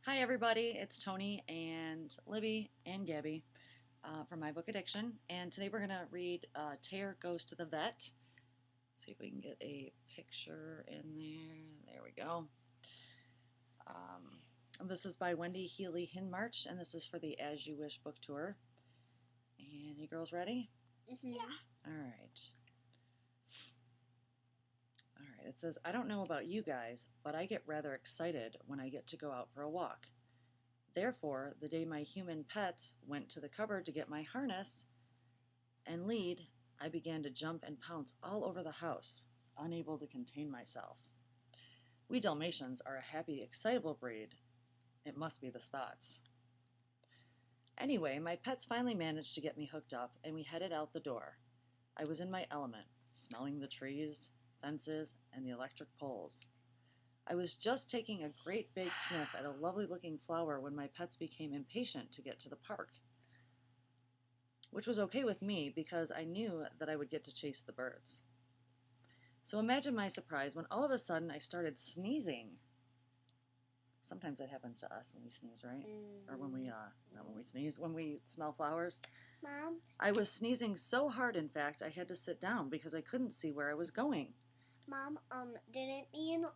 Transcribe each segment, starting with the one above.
Hi everybody, it's Tony and Libby and Gabby from My Book Addiction, and today we're going to read Taeh Goes to the Vet. Let's see if we can get a picture in there. There we go. This is by Wendy Healy-Hindmarch, and this is for the As You Wish book tour. And you girls ready? Yeah. Alright. It says, I don't know about you guys, but I get rather excited when I get to go out for a walk. Therefore, the day my human pet went to the cupboard to get my harness and lead, I began to jump and pounce all over the house, unable to contain myself. We Dalmatians are a happy, excitable breed. It must be the spots. Anyway, my pets finally managed to get me hooked up, and we headed out the door. I was in my element, smelling the trees, fences, and the electric poles. I was just taking a great big sniff at a lovely-looking flower when my pets became impatient to get to the park, which was okay with me because I knew that I would get to chase the birds. So imagine my surprise when all of a sudden I started sneezing. Sometimes that happens to us when we sneeze, right? Or when we, not when we sneeze, when we smell flowers. Mom? I was sneezing so hard, in fact, I had to sit down because I couldn't see where I was going. Mom, did it mean,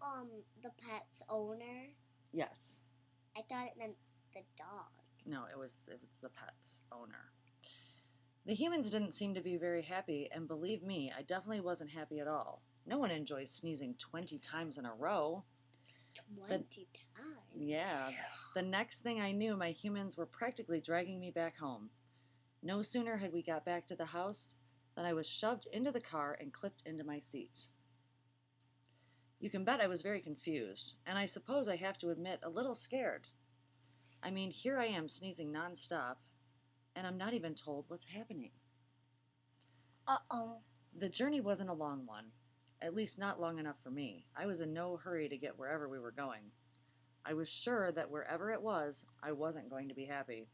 the pet's owner? Yes. I thought it meant the dog. No, it was the pet's owner. The humans didn't seem to be very happy, and believe me, I definitely wasn't happy at all. No one enjoys sneezing 20 times in a row. 20 times? Yeah. The next thing I knew, my humans were practically dragging me back home. No sooner had we got back to the house than I was shoved into the car and clipped into my seat. You can bet I was very confused, and I suppose I have to admit a little scared. I mean, here I am sneezing nonstop, and I'm not even told what's happening. Uh-oh. The journey wasn't a long one, at least not long enough for me. I was in no hurry to get wherever we were going. I was sure that wherever it was, I wasn't going to be happy.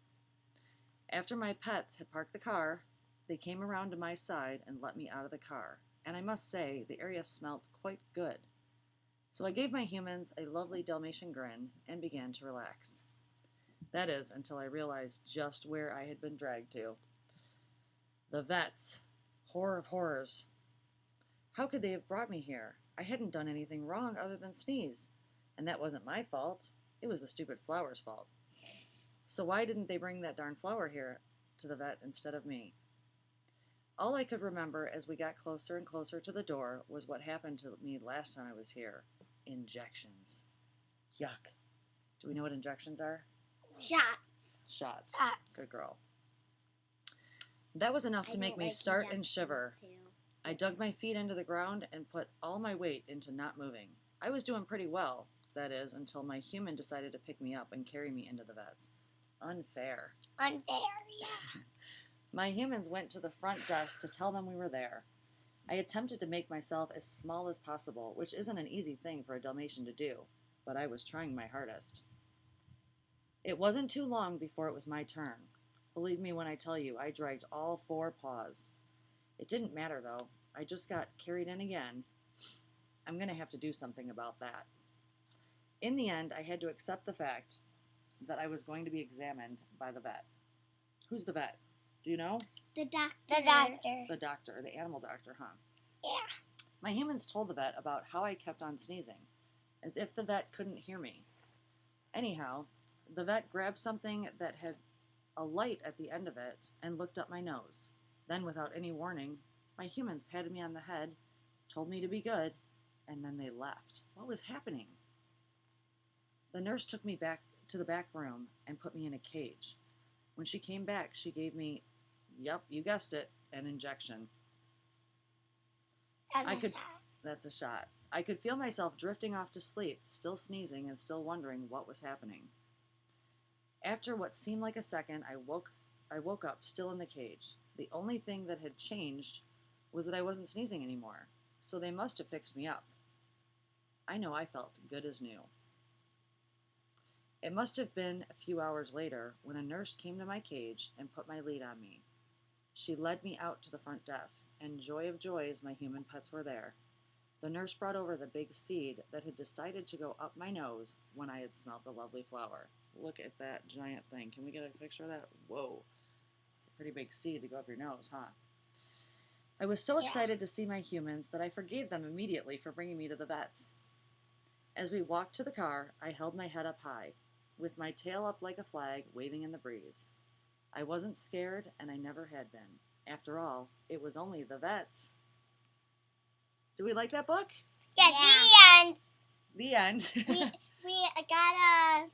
After my pets had parked the car, they came around to my side and let me out of the car, and I must say the area smelt quite good. So I gave my humans a lovely Dalmatian grin and began to relax. That is, until I realized just where I had been dragged to. The vets. Horror of horrors. How could they have brought me here? I hadn't done anything wrong other than sneeze. And that wasn't my fault. It was the stupid flower's fault. So why didn't they bring that darn flower here to the vet instead of me? All I could remember as we got closer and closer to the door was what happened to me last time I was here. Injections. Yuck. Do we know what injections are? Shots. Shots. Shots. Good girl. That was enough to make me start and shiver. I dug my feet into the ground and put all my weight into not moving. I was doing pretty well, that is, until my human decided to pick me up and carry me into the vets. Unfair. Unfair, yeah. My humans went to the front desk to tell them we were there. I attempted to make myself as small as possible, which isn't an easy thing for a Dalmatian to do, but I was trying my hardest. It wasn't too long before it was my turn. Believe me when I tell you, I dragged all 4 paws. It didn't matter, though. I just got carried in again. I'm going to have to do something about that. In the end, I had to accept the fact that I was going to be examined by the vet. Who's the vet? Do you know? The doctor. The doctor. The doctor, the animal doctor, huh? Yeah. My humans told the vet about how I kept on sneezing, as if the vet couldn't hear me. Anyhow, the vet grabbed something that had a light at the end of it and looked up my nose. Then, without any warning, my humans patted me on the head, told me to be good, and then they left. What was happening? The nurse took me back to the back room and put me in a cage. When she came back, she gave me, yep, you guessed it, an injection. That's a shot. I could feel myself drifting off to sleep, still sneezing and still wondering what was happening. After what seemed like a second, I woke up still in the cage. The only thing that had changed was that I wasn't sneezing anymore, so they must have fixed me up. I know I felt good as new. It must have been a few hours later when a nurse came to my cage and put my lead on me. She led me out to the front desk, and joy of joys, my human pets were there. The nurse brought over the big seed that had decided to go up my nose when I had smelled the lovely flower. Look at that giant thing. Can we get a picture of that? Whoa. It's a pretty big seed to go up your nose, huh? I was so excited to see my humans that I forgave them immediately for bringing me to the vet's. As we walked to the car, I held my head up high, with my tail up like a flag waving in the breeze. I wasn't scared, and I never had been. After all, it was only the vet's. Do we like that book? Yeah, the end. The end. we gotta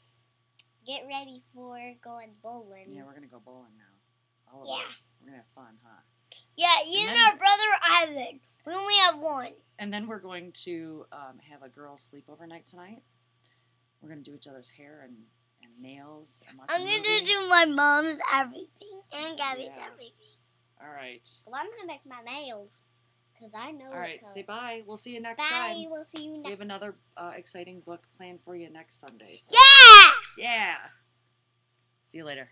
get ready for going bowling. Yeah, we're going to go bowling now. All of us. We're going to have fun, huh? Yeah, you and our brother Ivan. We only have one. And then we're going to have a girls' sleepover night tonight. We're going to do each other's hair and nails. And watch I'm going to do my mom's everything and Gabby's everything. All right. Well, I'm going to make my nails because I know All right, say bye. We'll see you next time. Bye, we'll see you next. We have another exciting book planned for you next Sunday. So. Yeah! Yeah. See you later.